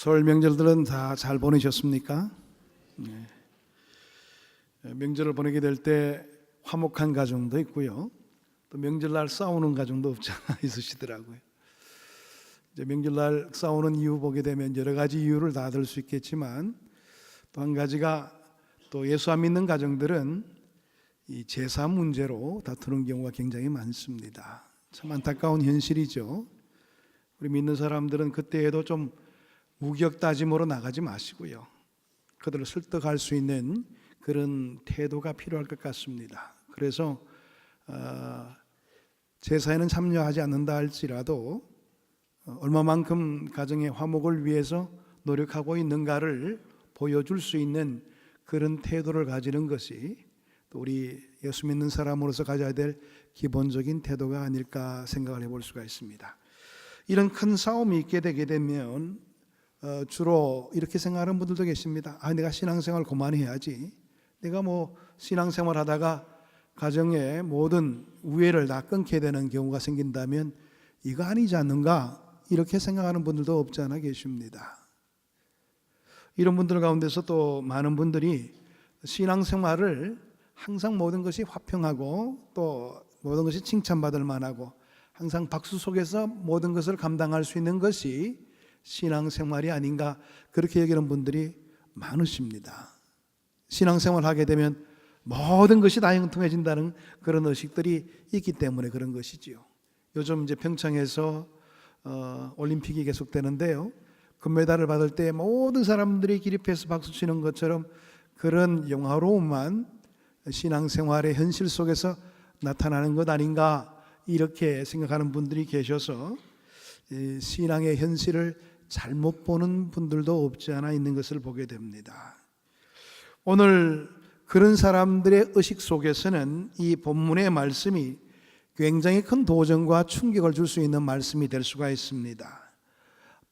설 명절들은 다 잘 보내셨습니까? 네. 명절을 보내게 될 때 화목한 가정도 있고요. 또 명절날 싸우는 가정도 없지 않아 있으시더라고요. 이제 명절날 싸우는 이유 보게 되면 여러 가지 이유를 다 들 수 있겠지만 또 한 가지가 또 예수 안 믿는 가정들은 이 제사 문제로 다투는 경우가 굉장히 많습니다. 참 안타까운 현실이죠. 우리 믿는 사람들은 그때에도 좀 무격다짐으로 나가지 마시고요. 그들을 설득할 수 있는 그런 태도가 필요할 것 같습니다. 그래서 제사에는 참여하지 않는다 할지라도 얼마만큼 가정의 화목을 위해서 노력하고 있는가를 보여줄 수 있는 그런 태도를 가지는 것이 또 우리 예수 믿는 사람으로서 가져야 될 기본적인 태도가 아닐까 생각을 해볼 수가 있습니다. 이런 큰 싸움이 있게 되게 되면 주로 이렇게 생각하는 분들도 계십니다. 내가 신앙생활 그만해야지. 내가 신앙생활 하다가 가정의 모든 우애를 다 끊게 되는 경우가 생긴다면 이거 아니지 않는가? 이렇게 생각하는 분들도 없지 않아 계십니다. 이런 분들 가운데서 또 많은 분들이 신앙생활을 항상 모든 것이 화평하고 또 모든 것이 칭찬받을 만하고 항상 박수 속에서 모든 것을 감당할 수 있는 것이 신앙생활이 아닌가 그렇게 여기는 분들이 많으십니다. 신앙생활 하게 되면 모든 것이 다 형통해진다는 그런 의식들이 있기 때문에 그런 것이지요. 요즘 이제 평창에서 올림픽이 계속되는데요. 금메달을 받을 때 모든 사람들이 기립해서 박수치는 것처럼 그런 영화로움만 신앙생활의 현실 속에서 나타나는 것 아닌가 이렇게 생각하는 분들이 계셔서 신앙의 현실을 잘못 보는 분들도 없지 않아 있는 것을 보게 됩니다. 오늘 그런 사람들의 의식 속에서는 이 본문의 말씀이 굉장히 큰 도전과 충격을 줄 수 있는 말씀이 될 수가 있습니다.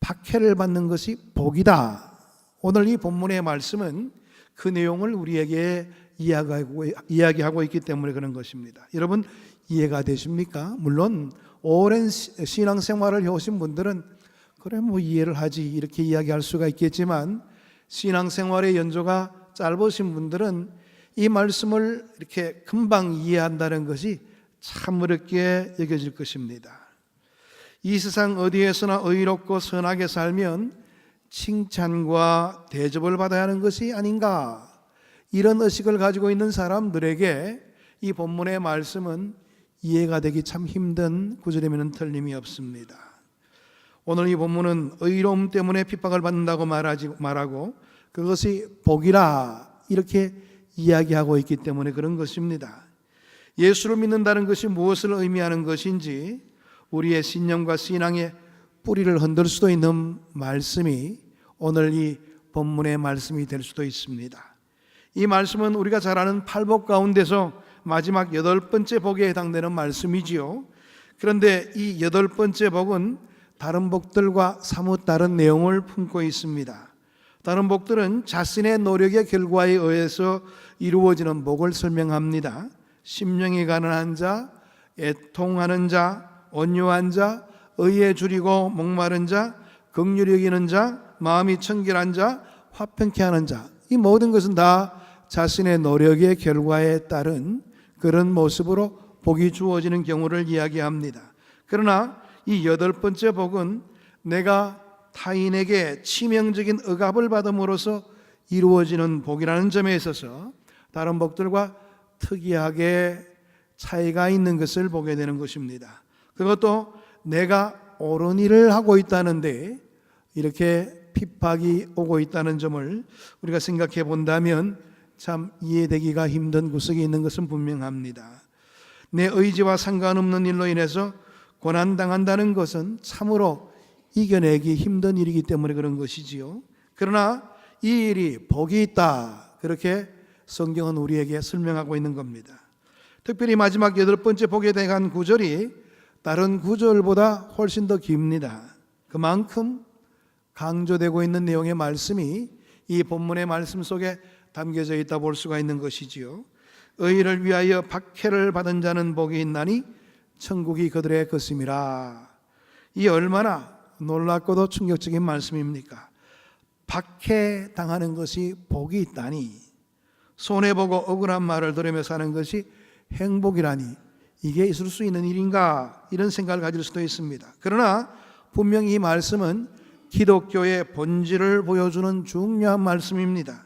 박해를 받는 것이 복이다. 오늘 이 본문의 말씀은 그 내용을 우리에게 이야기하고 있기 때문에 그런 것입니다. 여러분 이해가 되십니까? 물론 오랜 신앙생활을 해오신 분들은 그래 이해를 하지 이렇게 이야기할 수가 있겠지만 신앙생활의 연조가 짧으신 분들은 이 말씀을 이렇게 금방 이해한다는 것이 참 어렵게 여겨질 것입니다. 이 세상 어디에서나 의롭고 선하게 살면 칭찬과 대접을 받아야 하는 것이 아닌가 이런 의식을 가지고 있는 사람들에게 이 본문의 말씀은 이해가 되기 참 힘든 구절이면 틀림이 없습니다. 오늘 이 본문은 의로움 때문에 핍박을 받는다고 말하고 그것이 복이라 이렇게 이야기하고 있기 때문에 그런 것입니다. 예수를 믿는다는 것이 무엇을 의미하는 것인지 우리의 신념과 신앙의 뿌리를 흔들 수도 있는 말씀이 오늘 이 본문의 말씀이 될 수도 있습니다. 이 말씀은 우리가 잘 아는 팔복 가운데서 마지막 8번째 복에 해당되는 말씀이지요. 그런데 이 8번째 복은 다른 복들과 사뭇 다른 내용을 품고 있습니다. 다른 복들은 자신의 노력의 결과에 의해서 이루어지는 복을 설명합니다. 심령이 가난한 자, 애통하는 자, 온유한 자, 의에 줄이고 목마른 자, 긍휼히 여기는 자, 마음이 청결한 자, 화평케 하는 자, 이 모든 것은 다 자신의 노력의 결과에 따른 그런 모습으로 복이 주어지는 경우를 이야기합니다. 그러나 이 8번째 복은 내가 타인에게 치명적인 억압을 받음으로써 이루어지는 복이라는 점에 있어서 다른 복들과 특이하게 차이가 있는 것을 보게 되는 것입니다. 그것도 내가 옳은 일을 하고 있다는데 이렇게 핍박이 오고 있다는 점을 우리가 생각해 본다면 참 이해되기가 힘든 구석이 있는 것은 분명합니다. 내 의지와 상관없는 일로 인해서 고난당한다는 것은 참으로 이겨내기 힘든 일이기 때문에 그런 것이지요. 그러나 이 일이 복이 있다 그렇게 성경은 우리에게 설명하고 있는 겁니다. 특별히 마지막 8번째 복에 대한 구절이 다른 구절보다 훨씬 더 깁니다. 그만큼 강조되고 있는 내용의 말씀이 이 본문의 말씀 속에 담겨져 있다 볼 수가 있는 것이지요. 의를 위하여 박해를 받은 자는 복이 있나니 천국이 그들의 것임이라. 이 얼마나 놀랍고도 충격적인 말씀입니까? 박해당하는 것이 복이 있다니, 손해보고 억울한 말을 들으며 사는 것이 행복이라니, 이게 있을 수 있는 일인가, 이런 생각을 가질 수도 있습니다. 그러나 분명히 이 말씀은 기독교의 본질을 보여주는 중요한 말씀입니다.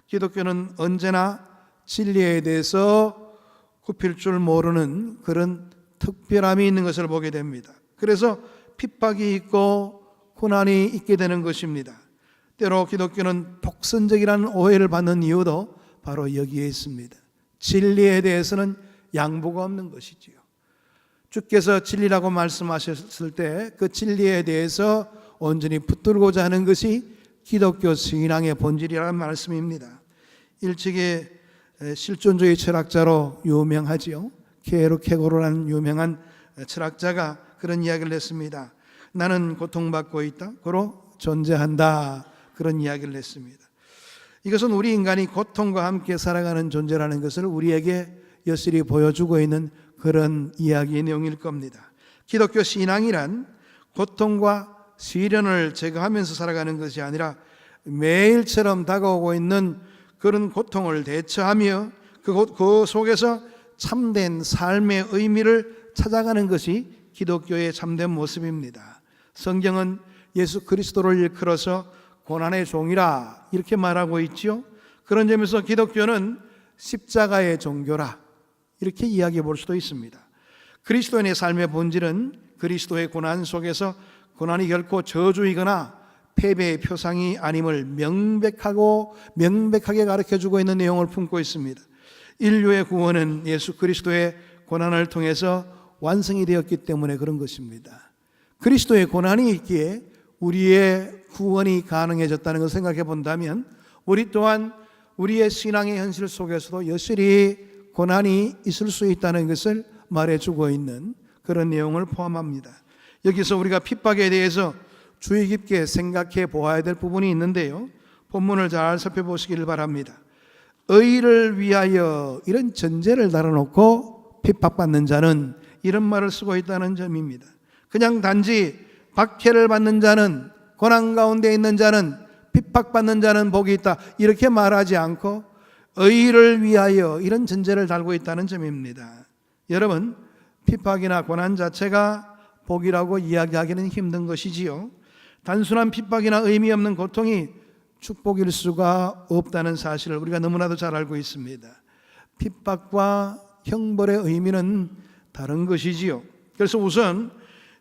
기독교는 언제나 진리에 대해서 굽힐 줄 모르는 그런 특별함이 있는 것을 보게 됩니다. 그래서 핍박이 있고 고난이 있게 되는 것입니다. 때로 기독교는 독선적이라는 오해를 받는 이유도 바로 여기에 있습니다. 진리에 대해서는 양보가 없는 것이지요. 주께서 진리라고 말씀하셨을 때 그 진리에 대해서 온전히 붙들고자 하는 것이 기독교 신앙의 본질이라는 말씀입니다. 일찍의 실존주의 철학자로 유명하지요. 케르케고르라는 유명한 철학자가 그런 이야기를 했습니다. 나는 고통받고 있다, 고로 존재한다, 그런 이야기를 했습니다. 이것은 우리 인간이 고통과 함께 살아가는 존재라는 것을 우리에게 여실히 보여주고 있는 그런 이야기의 내용일 겁니다. 기독교 신앙이란 고통과 시련을 제거하면서 살아가는 것이 아니라 매일처럼 다가오고 있는 그런 고통을 대처하며 그 속에서 참된 삶의 의미를 찾아가는 것이 기독교의 참된 모습입니다. 성경은 예수 그리스도를 일컬어서 고난의 종이라 이렇게 말하고 있지요. 그런 점에서 기독교는 십자가의 종교라 이렇게 이야기해 볼 수도 있습니다. 그리스도인의 삶의 본질은 그리스도의 고난 속에서 고난이 결코 저주이거나 패배의 표상이 아님을 명백하게 가르쳐주고 있는 내용을 품고 있습니다. 인류의 구원은 예수 그리스도의 고난을 통해서 완성이 되었기 때문에 그런 것입니다. 그리스도의 고난이 있기에 우리의 구원이 가능해졌다는 것을 생각해 본다면 우리 또한 우리의 신앙의 현실 속에서도 여실히 고난이 있을 수 있다는 것을 말해주고 있는 그런 내용을 포함합니다. 여기서 우리가 핍박에 대해서 주의 깊게 생각해 보아야 될 부분이 있는데요, 본문을 잘 살펴보시기를 바랍니다. 의를 위하여 이런 전제를 달아놓고 핍박받는 자는 이런 말을 쓰고 있다는 점입니다. 그냥 단지 박해를 받는 자는, 고난 가운데 있는 자는, 핍박받는 자는 복이 있다 이렇게 말하지 않고 의를 위하여 이런 전제를 달고 있다는 점입니다. 여러분, 핍박이나 고난 자체가 복이라고 이야기하기는 힘든 것이지요, 단순한 핍박이나 의미 없는 고통이 축복일 수가 없다는 사실을 우리가 너무나도 잘 알고 있습니다. 핍박과 형벌의 의미는 다른 것이지요. 그래서 우선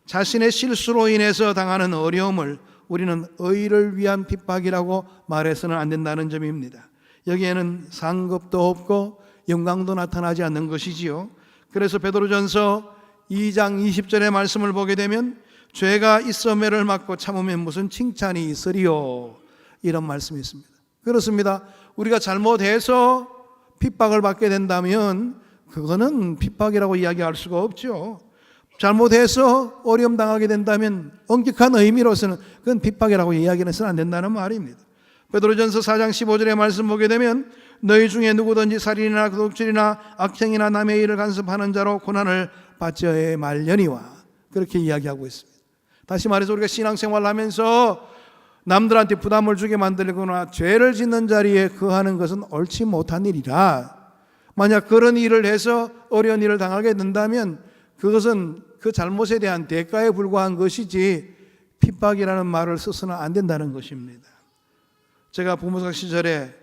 자신의 실수로 인해서 당하는 어려움을 우리는 의를 위한 핍박이라고 말해서는 안 된다는 점입니다. 여기에는 상급도 없고 영광도 나타나지 않는 것이지요. 그래서 베드로전서 2장 20절의 말씀을 보게 되면 죄가 있어 매를 맞고 참으면 무슨 칭찬이 있으리요, 이런 말씀이 있습니다. 그렇습니다. 우리가 잘못해서 핍박을 받게 된다면 그거는 핍박이라고 이야기할 수가 없죠. 잘못해서 어려움 당하게 된다면 엄격한 의미로서는 그건 핍박이라고 이야기해서는 안 된다는 말입니다. 베드로전서 4장 15절의 말씀 보게 되면 너희 중에 누구든지 살인이나 도둑질이나 악행이나 남의 일을 간섭하는 자로 고난을 받져야 말려니와, 그렇게 이야기하고 있습니다. 다시 말해서 우리가 신앙생활을 하면서 남들한테 부담을 주게 만들거나 죄를 짓는 자리에 거하는 것은 옳지 못한 일이라, 만약 그런 일을 해서 어려운 일을 당하게 된다면 그것은 그 잘못에 대한 대가에 불과한 것이지 핍박이라는 말을 써서는 안 된다는 것입니다. 제가 부모사 시절에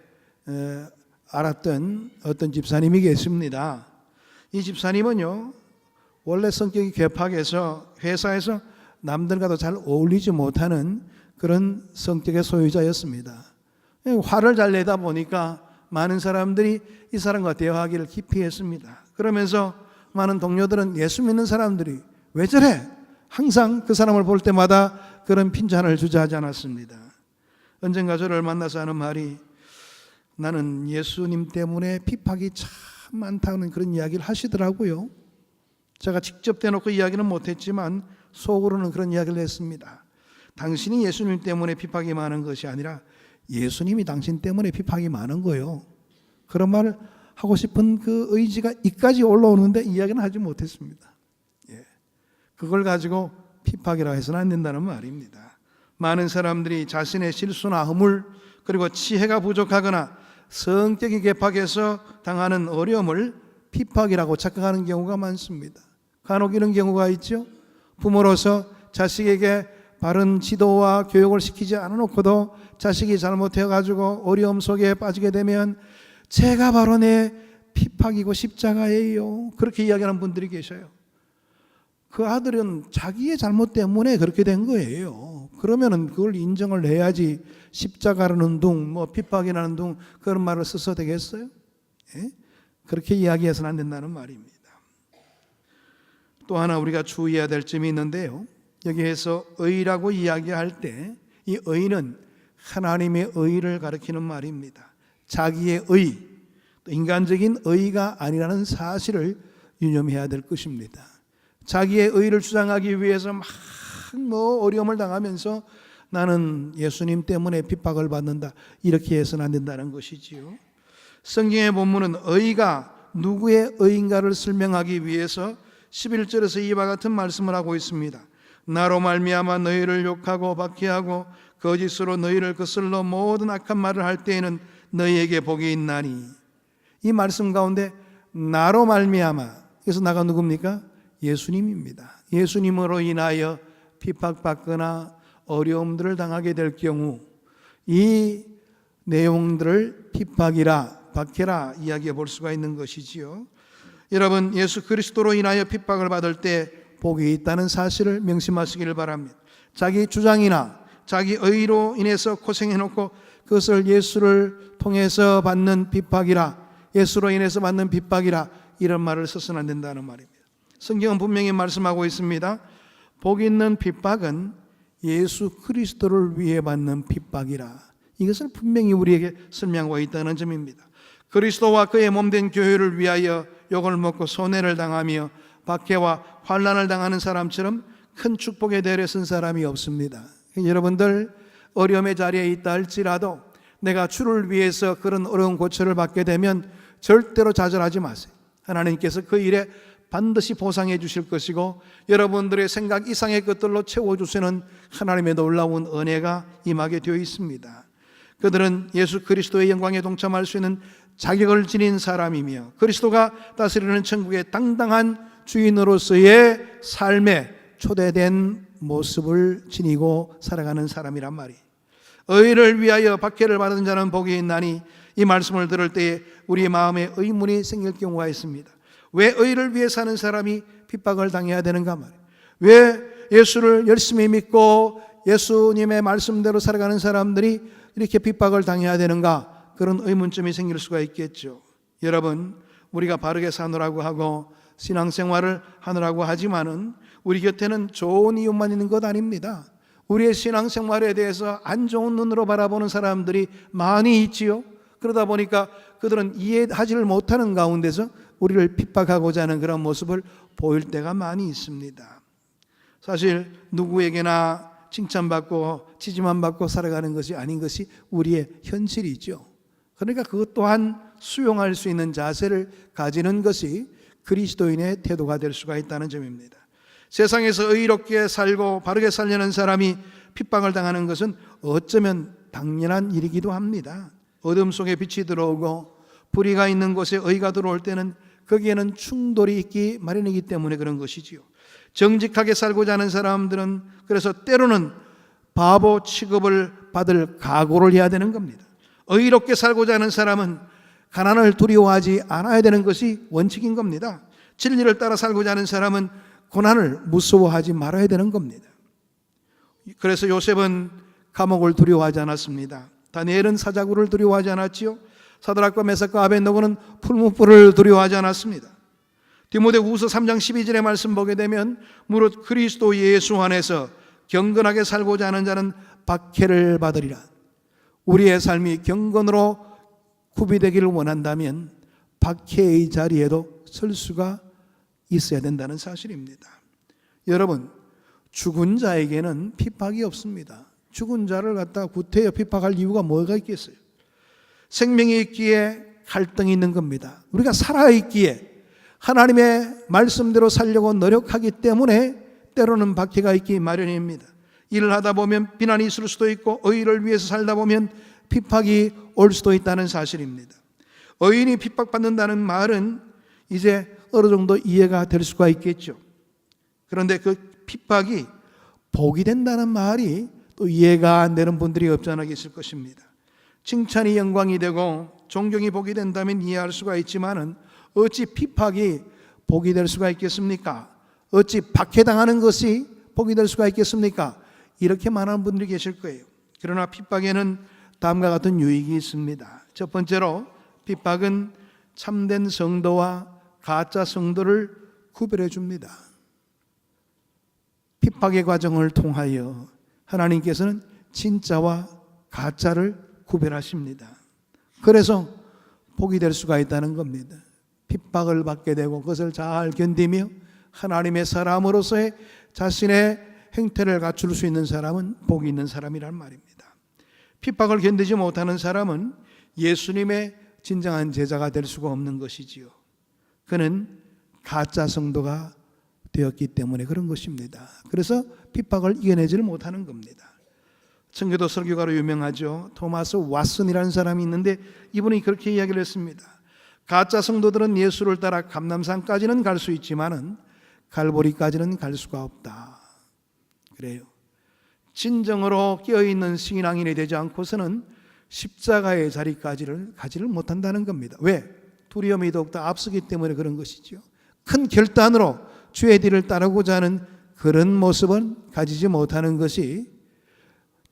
알았던 어떤 집사님이 계십니다. 이 집사님은요, 원래 성격이 괴팍해서 회사에서 남들과도 잘 어울리지 못하는 그런 성격의 소유자였습니다. 화를 잘 내다 보니까 많은 사람들이 이 사람과 대화하기를 기피했습니다. 그러면서 많은 동료들은 예수 믿는 사람들이 왜 저래? 항상 그 사람을 볼 때마다 그런 핀잔을 주저하지 않았습니다. 언젠가 저를 만나서 하는 말이, 나는 예수님 때문에 핍박이 참 많다는 그런 이야기를 하시더라고요. 제가 직접 대놓고 이야기는 못했지만 속으로는 그런 이야기를 했습니다. 당신이 예수님 때문에 핍박이 많은 것이 아니라 예수님이 당신 때문에 핍박이 많은 거예요. 그런 말을 하고 싶은 그 의지가 이까지 올라오는데 이야기는 하지 못했습니다. 그걸 가지고 핍박이라고 해서는 안 된다는 말입니다. 많은 사람들이 자신의 실수나 허물 그리고 지혜가 부족하거나 성격이 개팍해서 당하는 어려움을 핍박이라고 착각하는 경우가 많습니다. 간혹 이런 경우가 있죠. 부모로서 자식에게 바른 지도와 교육을 시키지 않아놓고도 자식이 잘못해가지고 어려움 속에 빠지게 되면 제가 바로 내 핍박이고 십자가예요, 그렇게 이야기하는 분들이 계셔요. 그 아들은 자기의 잘못 때문에 그렇게 된 거예요. 그러면은 그걸 인정을 해야지 십자가라는 둥, 핍박이라는 둥 그런 말을 써서 되겠어요? 예? 그렇게 이야기해서는 안 된다는 말입니다. 또 하나 우리가 주의해야 될 점이 있는데요. 여기에서 의라고 이야기할 때 이 의는 하나님의 의를 가리키는 말입니다. 자기의 의, 인간적인 의가 아니라는 사실을 유념해야 될 것입니다. 자기의 의를 주장하기 위해서 막 어려움을 당하면서 나는 예수님 때문에 핍박을 받는다, 이렇게 해서는 안 된다는 것이지요. 성경의 본문은 의가 누구의 의인가를 설명하기 위해서 11절에서 이와 같은 말씀을 하고 있습니다. 나로 말미암아 너희를 욕하고 박해하고 거짓으로 너희를 거슬러 모든 악한 말을 할 때에는 너희에게 복이 있나니. 이 말씀 가운데 나로 말미암아, 그래서 나가 누굽니까? 예수님입니다. 예수님으로 인하여 핍박받거나 어려움들을 당하게 될 경우 이 내용들을 핍박이라, 박해라 이야기해 볼 수가 있는 것이지요. 여러분, 예수 그리스도로 인하여 핍박을 받을 때 복이 있다는 사실을 명심하시기를 바랍니다. 자기 주장이나 자기 의로 인해서 고생해놓고 그것을 예수를 통해서 받는 핍박이라, 예수로 인해서 받는 핍박이라, 이런 말을 써서는 안 된다는 말입니다. 성경은 분명히 말씀하고 있습니다. 복 있는 핍박은 예수 그리스도를 위해 받는 핍박이라, 이것을 분명히 우리에게 설명하고 있다는 점입니다. 그리스도와 그의 몸된 교회를 위하여 욕을 먹고 손해를 당하며 박해와 환난을 당하는 사람처럼 큰 축복의 대열에 선 사람이 없습니다. 여러분들, 어려움의 자리에 있다 할지라도 내가 주를 위해서 그런 어려운 고초를 받게 되면 절대로 좌절하지 마세요. 하나님께서 그 일에 반드시 보상해 주실 것이고 여러분들의 생각 이상의 것들로 채워주시는 하나님의 놀라운 은혜가 임하게 되어 있습니다. 그들은 예수 그리스도의 영광에 동참할 수 있는 자격을 지닌 사람이며 그리스도가 다스리는 천국의 당당한 주인으로서의 삶에 초대된 모습을 지니고 살아가는 사람이란 말이에요. 의를 위하여 박해를 받은 자는 복이 있나니, 이 말씀을 들을 때에 우리의 마음에 의문이 생길 경우가 있습니다. 왜 의를 위해 사는 사람이 핍박을 당해야 되는가 말이에요. 왜 예수를 열심히 믿고 예수님의 말씀대로 살아가는 사람들이 이렇게 핍박을 당해야 되는가, 그런 의문점이 생길 수가 있겠죠. 여러분, 우리가 바르게 사느라고 하고 신앙생활을 하느라고 하지만은 우리 곁에는 좋은 이유만 있는 것 아닙니다. 우리의 신앙생활에 대해서 안 좋은 눈으로 바라보는 사람들이 많이 있지요. 그러다 보니까 그들은 이해하지를 못하는 가운데서 우리를 핍박하고자 하는 그런 모습을 보일 때가 많이 있습니다. 사실 누구에게나 칭찬받고 지지만 받고 살아가는 것이 아닌 것이 우리의 현실이죠. 그러니까 그것 또한 수용할 수 있는 자세를 가지는 것이 그리스도인의 태도가 될 수가 있다는 점입니다. 세상에서 의롭게 살고 바르게 살려는 사람이 핍박을 당하는 것은 어쩌면 당연한 일이기도 합니다. 어둠 속에 빛이 들어오고 불의가 있는 곳에 의가 들어올 때는 거기에는 충돌이 있기 마련이기 때문에 그런 것이지요. 정직하게 살고자 하는 사람들은 그래서 때로는 바보 취급을 받을 각오를 해야 되는 겁니다. 의롭게 살고자 하는 사람은 가난을 두려워하지 않아야 되는 것이 원칙인 겁니다. 진리를 따라 살고자 하는 사람은 고난을 무서워하지 말아야 되는 겁니다. 그래서 요셉은 감옥을 두려워하지 않았습니다. 다니엘은 사자굴을 두려워하지 않았지요. 사드락과 메삭과 아벳느고는 풀무불을 두려워하지 않았습니다. 디모데후서 3장 12절의 말씀 보게 되면 무릇 그리스도 예수 안에서 경건하게 살고자 하는 자는 박해를 받으리라. 우리의 삶이 경건으로 구비되기를 원한다면 박해의 자리에도 설 수가 있어야 된다는 사실입니다. 여러분, 죽은 자에게는 핍박이 없습니다. 죽은 자를 갖다 구태여 핍박할 이유가 뭐가 있겠어요? 생명이 있기에 갈등이 있는 겁니다. 우리가 살아있기에 하나님의 말씀대로 살려고 노력하기 때문에 때로는 박해가 있기 마련입니다. 일을 하다 보면 비난이 있을 수도 있고 의를 위해서 살다 보면 핍박이 올 수도 있다는 사실입니다. 의인이 핍박받는다는 말은 이제 어느 정도 이해가 될 수가 있겠죠. 그런데 그 핍박이 복이 된다는 말이 또 이해가 안 되는 분들이 없지 않아 계실 것입니다. 칭찬이 영광이 되고 존경이 복이 된다면 이해할 수가 있지만은 어찌 핍박이 복이 될 수가 있겠습니까? 어찌 박해당하는 것이 복이 될 수가 있겠습니까? 이렇게 말하는 분들이 계실 거예요. 그러나 핍박에는 다음과 같은 유익이 있습니다. 첫 번째로 핍박은 참된 성도와 가짜 성도를 구별해 줍니다. 핍박의 과정을 통하여 하나님께서는 진짜와 가짜를 구별하십니다. 그래서 복이 될 수가 있다는 겁니다. 핍박을 받게 되고 그것을 잘 견디며 하나님의 사람으로서의 자신의 행태를 갖출 수 있는 사람은 복이 있는 사람이란 말입니다. 핍박을 견디지 못하는 사람은 예수님의 진정한 제자가 될 수가 없는 것이지요. 그는 가짜 성도가 되었기 때문에 그런 것입니다. 그래서 핍박을 이겨내지를 못하는 겁니다. 청교도 설교가로 유명하죠. 토마스 왓슨이라는 사람이 있는데 이분이 그렇게 이야기를 했습니다. 가짜 성도들은 예수를 따라 감람산까지는 갈 수 있지만은 갈보리까지는 갈 수가 없다. 그래요. 진정으로 깨어있는 신앙인이 되지 않고서는 십자가의 자리까지를 가지를 못한다는 겁니다. 왜? 두려움이 더욱더 앞서기 때문에 그런 것이죠. 큰 결단으로 주의 뒤를 따르고자 하는 그런 모습은 가지지 못하는 것이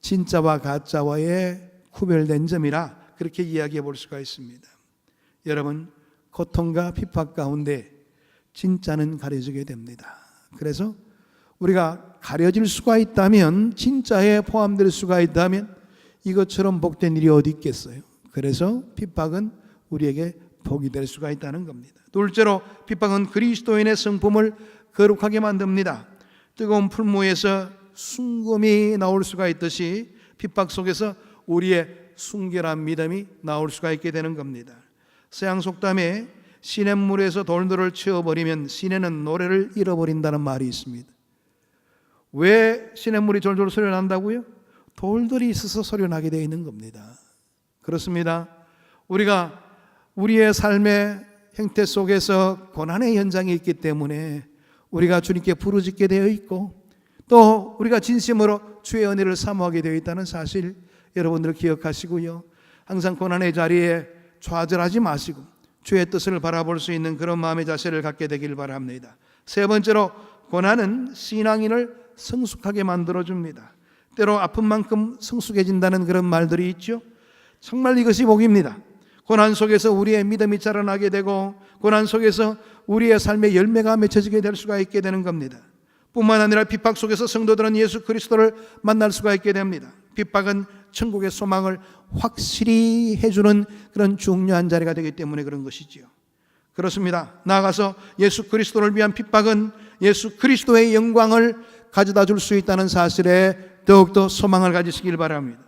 진짜와 가짜와의 구별된 점이라 그렇게 이야기해 볼 수가 있습니다. 여러분, 고통과 핍박 가운데 진짜는 가려지게 됩니다. 그래서 우리가 가려질 수가 있다면, 진짜에 포함될 수가 있다면 이것처럼 복된 일이 어디 있겠어요. 그래서 핍박은 우리에게 복이 될 수가 있다는 겁니다. 둘째로 핍박은 그리스도인의 성품을 거룩하게 만듭니다. 뜨거운 풀무에서 순금이 나올 수가 있듯이 핍박 속에서 우리의 순결한 믿음이 나올 수가 있게 되는 겁니다. 서양 속담에 시냇물에서 돌들을 치워버리면 시내는 노래를 잃어버린다는 말이 있습니다. 왜 시냇물이 졸졸 소리 난다고요? 돌들이 있어서 소리 나게 되어 있는 겁니다. 그렇습니다. 우리가 우리의 삶의 행태 속에서 고난의 현장이 있기 때문에 우리가 주님께 부르짖게 되어 있고 또 우리가 진심으로 주의 은혜를 사모하게 되어 있다는 사실 여러분들 기억하시고요. 항상 고난의 자리에 좌절하지 마시고 주의 뜻을 바라볼 수 있는 그런 마음의 자세를 갖게 되길 바랍니다. 세 번째로 고난은 신앙인을 성숙하게 만들어줍니다. 때로 아픈 만큼 성숙해진다는 그런 말들이 있죠. 정말 이것이 복입니다. 고난 속에서 우리의 믿음이 자라나게 되고 고난 속에서 우리의 삶의 열매가 맺혀지게 될 수가 있게 되는 겁니다. 뿐만 아니라 핍박 속에서 성도들은 예수 그리스도를 만날 수가 있게 됩니다. 핍박은 천국의 소망을 확실히 해주는 그런 중요한 자리가 되기 때문에 그런 것이지요. 그렇습니다. 나아가서 예수 그리스도를 위한 핍박은 예수 그리스도의 영광을 가져다 줄 수 있다는 사실에 더욱더 소망을 가지시길 바랍니다.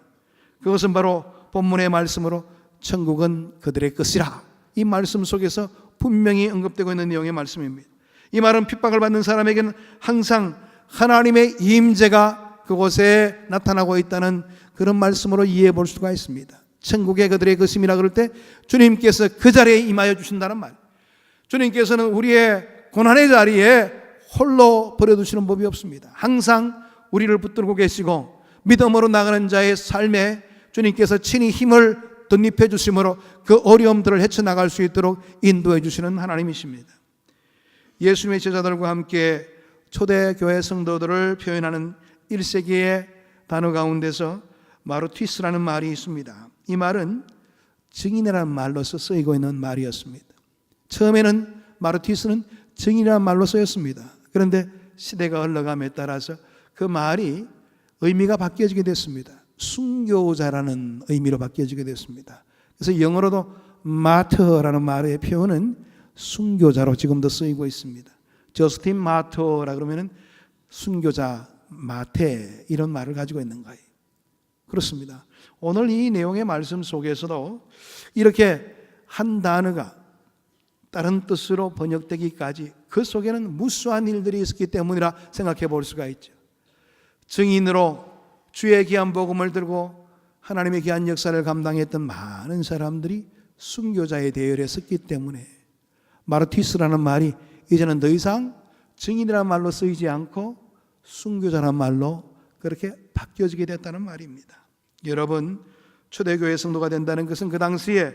그것은 바로 본문의 말씀으로 천국은 그들의 것이라, 이 말씀 속에서 분명히 언급되고 있는 내용의 말씀입니다. 이 말은 핍박을 받는 사람에게는 항상 하나님의 임재가 그곳에 나타나고 있다는 그런 말씀으로 이해해 볼 수가 있습니다. 천국의 그들의 것임이라 그럴 때 주님께서 그 자리에 임하여 주신다는 말. 주님께서는 우리의 고난의 자리에 홀로 버려두시는 법이 없습니다. 항상 우리를 붙들고 계시고 믿음으로 나가는 자의 삶에 주님께서 친히 힘을 덧입혀 주심으로 그 어려움들을 헤쳐나갈 수 있도록 인도해 주시는 하나님이십니다. 예수님의 제자들과 함께 초대교회 성도들을 표현하는 1세기의 단어 가운데서 마르티스라는 말이 있습니다. 이 말은 증인이라는 말로서 쓰이고 있는 말이었습니다. 처음에는 마르티스는 증인이라는 말로 쓰였습니다. 그런데 시대가 흘러감에 따라서 그 말이 의미가 바뀌어지게 됐습니다. 순교자라는 의미로 바뀌어지게 됐습니다. 그래서 영어로도 마터라는 말의 표현은 순교자로 지금도 쓰이고 있습니다. 저스틴 마터라 그러면은 순교자, 마태 이런 말을 가지고 있는 거예요. 그렇습니다. 오늘 이 내용의 말씀 속에서도 이렇게 한 단어가 다른 뜻으로 번역되기까지 그 속에는 무수한 일들이 있었기 때문이라 생각해 볼 수가 있죠. 증인으로 주의 귀한 복음을 들고 하나님의 귀한 역사를 감당했던 많은 사람들이 순교자의 대열에 섰기 때문에 마르티스라는 말이 이제는 더 이상 증인이라는 말로 쓰이지 않고 순교자라는 말로 그렇게 바뀌어지게 됐다는 말입니다. 여러분, 초대교회 성도가 된다는 것은 그 당시에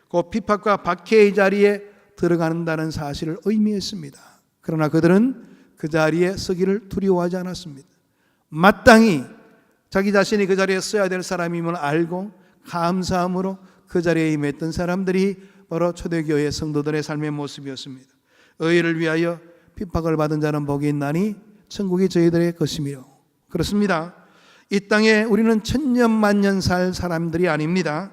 그 핍박과 박해의 자리에 들어간다는 사실을 의미했습니다. 그러나 그들은 그 자리에 서기를 두려워하지 않았습니다. 마땅히 자기 자신이 그 자리에 서야 될 사람임을 알고 감사함으로 그 자리에 임했던 사람들이 바로 초대교회 성도들의 삶의 모습이었습니다. 의를 위하여 핍박을 받은 자는 복이 있나니 천국이 저희들의 것이며. 그렇습니다. 이 땅에 우리는 천년만년 살 사람들이 아닙니다.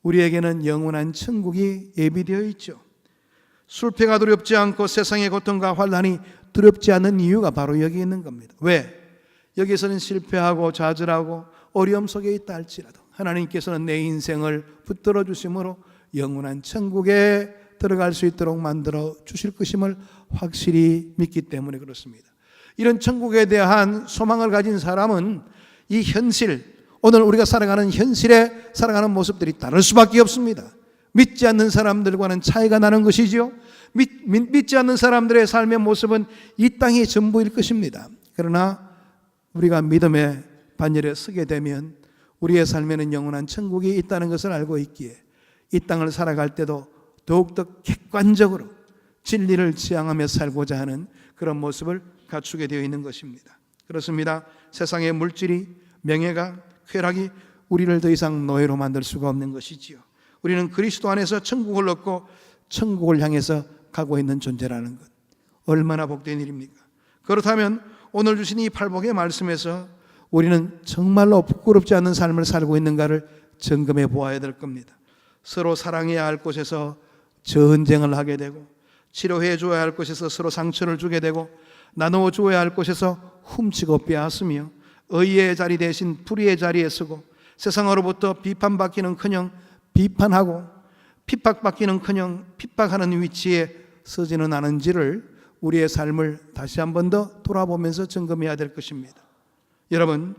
우리에게는 영원한 천국이 예비되어 있죠. 술패가 두렵지 않고 세상의 고통과 환난이 두렵지 않는 이유가 바로 여기 있는 겁니다. 왜? 여기서는 실패하고 좌절하고 어려움 속에 있다 할지라도 하나님께서는 내 인생을 붙들어 주심으로 영원한 천국에 들어갈 수 있도록 만들어 주실 것임을 확실히 믿기 때문에 그렇습니다. 이런 천국에 대한 소망을 가진 사람은 이 현실, 오늘 우리가 살아가는 현실에 살아가는 모습들이 다를 수밖에 없습니다. 믿지 않는 사람들과는 차이가 나는 것이죠. 믿지 않는 사람들의 삶의 모습은 이 땅이 전부일 것입니다. 그러나 우리가 믿음의 반열에 서게 되면 우리의 삶에는 영원한 천국이 있다는 것을 알고 있기에 이 땅을 살아갈 때도 더욱더 객관적으로 진리를 지향하며 살고자 하는 그런 모습을 갖추게 되어 있는 것입니다. 그렇습니다. 세상의 물질이, 명예가, 쾌락이 우리를 더 이상 노예로 만들 수가 없는 것이지요. 우리는 그리스도 안에서 천국을 얻고 천국을 향해서 가고 있는 존재라는 것, 얼마나 복된 일입니까? 그렇다면 오늘 주신 이 팔복의 말씀에서 우리는 정말로 부끄럽지 않은 삶을 살고 있는가를 점검해 보아야 될 겁니다. 서로 사랑해야 할 곳에서 전쟁을 하게 되고, 치료해 줘야 할 곳에서 서로 상처를 주게 되고, 나누어 주어야 할 곳에서 훔치고 빼앗으며 의의 자리 대신 불의의 자리에 서고, 세상으로부터 비판받기는커녕 비판하고 핍박받기는커녕 핍박하는 위치에 서지는 않은지를 우리의 삶을 다시 한 번 더 돌아보면서 점검해야 될 것입니다. 여러분,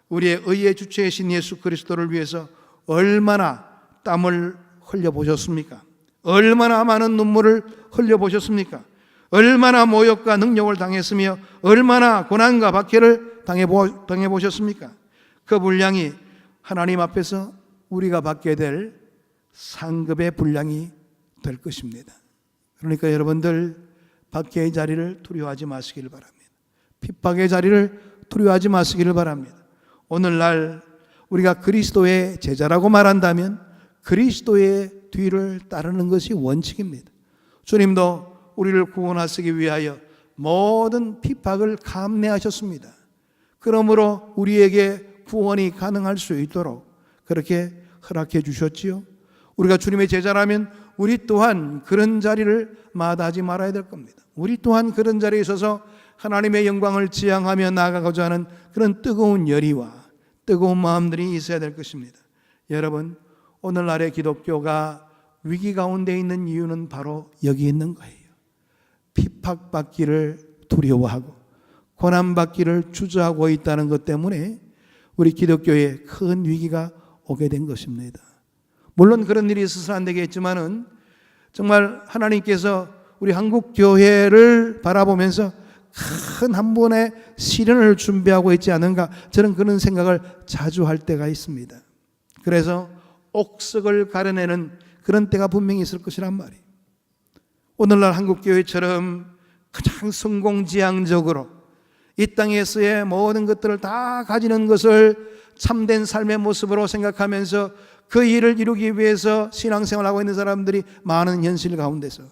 우리의 의의 주체이신 예수 그리스도를 위해서 얼마나 땀을 흘려보셨습니까? 얼마나 많은 눈물을 흘려보셨습니까? 얼마나 모욕과 능욕을 당했으며 얼마나 고난과 박해를 당해보셨습니까? 그 분량이 하나님 앞에서 우리가 받게 될 상급의 분량이 될 것입니다. 그러니까 여러분들 박해의 자리를 두려워하지 마시길 바랍니다. 핍박의 자리를 두려워하지 마시기를 바랍니다. 오늘날 우리가 그리스도의 제자라고 말한다면 그리스도의 뒤를 따르는 것이 원칙입니다. 주님도 우리를 구원하시기 위하여 모든 핍박을 감내하셨습니다. 그러므로 우리에게 구원이 가능할 수 있도록 그렇게 허락해 주셨지요. 우리가 주님의 제자라면 우리 또한 그런 자리를 마다하지 말아야 될 겁니다. 우리 또한 그런 자리에 있어서 하나님의 영광을 지향하며 나아가고자 하는 그런 뜨거운 열의와 뜨거운 마음들이 있어야 될 것입니다. 여러분, 오늘날의 기독교가 위기 가운데 있는 이유는 바로 여기 있는 거예요. 핍박받기를 두려워하고 고난받기를 주저하고 있다는 것 때문에 우리 기독교에 큰 위기가 오게 된 것입니다. 물론 그런 일이 있어서는 안 되겠지만은 정말 하나님께서 우리 한국 교회를 바라보면서 큰 한 번의 시련을 준비하고 있지 않은가, 저는 그런 생각을 자주 할 때가 있습니다. 그래서 옥석을 가려내는 그런 때가 분명히 있을 것이란 말이에요. 오늘날 한국교회처럼 가장 성공지향적으로 이 땅에서의 모든 것들을 다 가지는 것을 참된 삶의 모습으로 생각하면서 그 일을 이루기 위해서 신앙생활을 하고 있는 사람들이 많은 현실 가운데서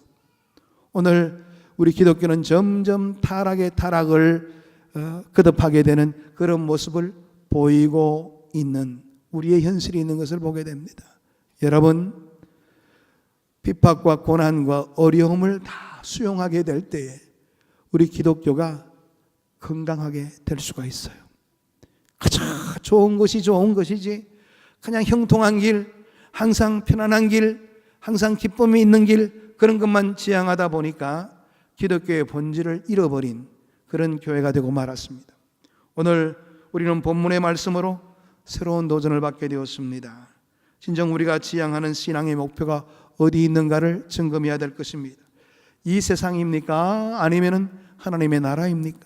오늘 우리 기독교는 점점 타락의 타락을 거듭하게 되는 그런 모습을 보이고 있는 우리의 현실이 있는 것을 보게 됩니다. 여러분, 핍박과 고난과 어려움을 다 수용하게 될 때에 우리 기독교가 건강하게 될 수가 있어요. 가장 좋은 것이 좋은 것이지 그냥 형통한 길, 항상 편안한 길, 항상 기쁨이 있는 길, 그런 것만 지향하다 보니까 기독교의 본질을 잃어버린 그런 교회가 되고 말았습니다. 오늘 우리는 본문의 말씀으로 새로운 도전을 받게 되었습니다. 진정 우리가 지향하는 신앙의 목표가 어디 있는가를 점검해야 될 것입니다. 이 세상입니까? 아니면 하나님의 나라입니까?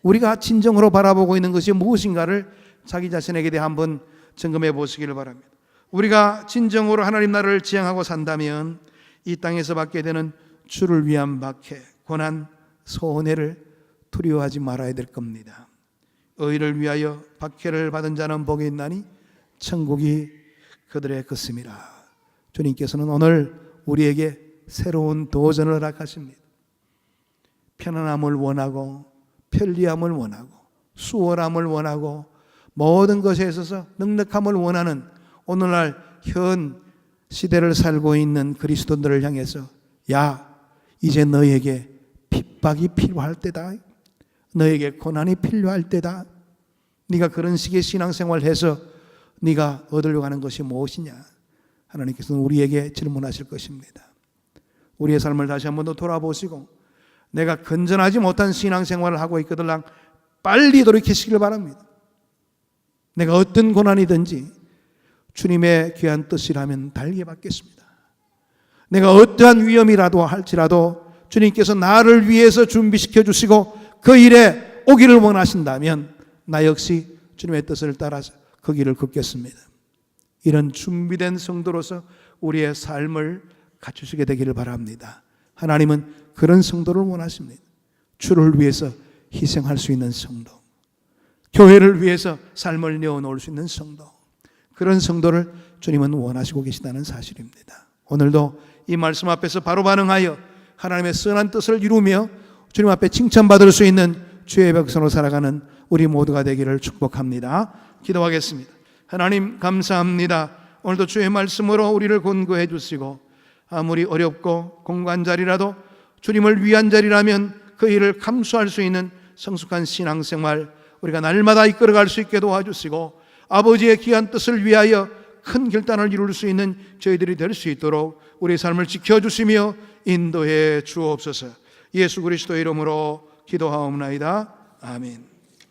우리가 진정으로 바라보고 있는 것이 무엇인가를 자기 자신에게 대해 한번 점검해 보시기를 바랍니다. 우리가 진정으로 하나님 나라를 지향하고 산다면 이 땅에서 받게 되는 주를 위한 박해, 고난, 손해를 두려워하지 말아야 될 겁니다. 의를 위하여 박해를 받은 자는 복이 있나니 천국이 그들의 것임이라. 주님께서는 오늘 우리에게 새로운 도전을 허락하십니다. 편안함을 원하고 편리함을 원하고 수월함을 원하고 모든 것에 있어서 넉넉함을 원하는 오늘날 현 시대를 살고 있는 그리스도인들을 향해서 야, 이제 너에게 핍박이 필요할 때다. 너에게 고난이 필요할 때다. 네가 그런 식의 신앙생활을 해서 네가 얻으려고 하는 것이 무엇이냐? 하나님께서는 우리에게 질문하실 것입니다. 우리의 삶을 다시 한번 더 돌아보시고 내가 건전하지 못한 신앙생활을 하고 있거든 빨리 돌이키시길 바랍니다. 내가 어떤 고난이든지 주님의 귀한 뜻이라면 달게 받겠습니다. 내가 어떠한 위험이라도 할지라도 주님께서 나를 위해서 준비시켜 주시고 그 일에 오기를 원하신다면 나 역시 주님의 뜻을 따라서 그 길을 걷겠습니다. 이런 준비된 성도로서 우리의 삶을 갖추시게 되기를 바랍니다. 하나님은 그런 성도를 원하십니다. 주를 위해서 희생할 수 있는 성도, 교회를 위해서 삶을 내어놓을 수 있는 성도, 그런 성도를 주님은 원하시고 계시다는 사실입니다. 오늘도 이 말씀 앞에서 바로 반응하여 하나님의 선한 뜻을 이루며 주님 앞에 칭찬받을 수 있는 주의 백성으로 살아가는 우리 모두가 되기를 축복합니다. 기도하겠습니다. 하나님 감사합니다. 오늘도 주의 말씀으로 우리를 권고해 주시고 아무리 어렵고 공고한 자리라도 주님을 위한 자리라면 그 일을 감수할 수 있는 성숙한 신앙생활 우리가 날마다 이끌어갈 수 있게 도와주시고 아버지의 귀한 뜻을 위하여 큰 결단을 이룰 수 있는 저희들이 될 수 있도록 우리의 삶을 지켜주시며 인도해 주옵소서. 예수 그리스도의 이름으로 기도하옵나이다. 아멘.